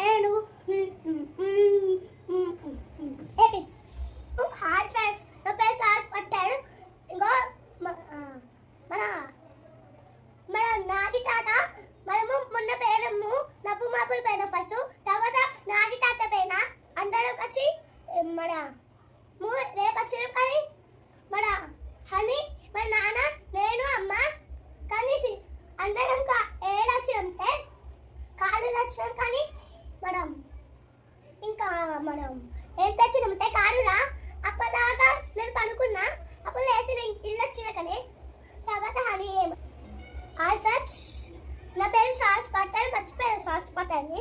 నేను hi friends, నా పేరు సాస్ పట్టాడు. ఇంకో మన మన నాది తాత మనము మొన్న పేరము నవ్వు మాపులు పైన ఫస్ట్ తర్వాత నాది తాత పైన అందరం కలిసి మన రేపు వచ్చిన కానీ మన హనీ మన నాన్న నేను అమ్మ కలిసి అందరం ఏడు వచ్చినంటే కాలు వచ్చినాం. కానీ మనం ఇంకా మనం ఏం తెచ్చినామంటే కారురా అప్పటిదాకా నేను పడుకున్నా. అప్పుడు లేచి నేను ఇల్లు వచ్చిన కానీ తర్వాత హనీ హాయ్ ఫ్రెండ్స్, నా పేరు సాస్ పట్టాలి, మర్చిపోయాను సాస్ పట్టాలి.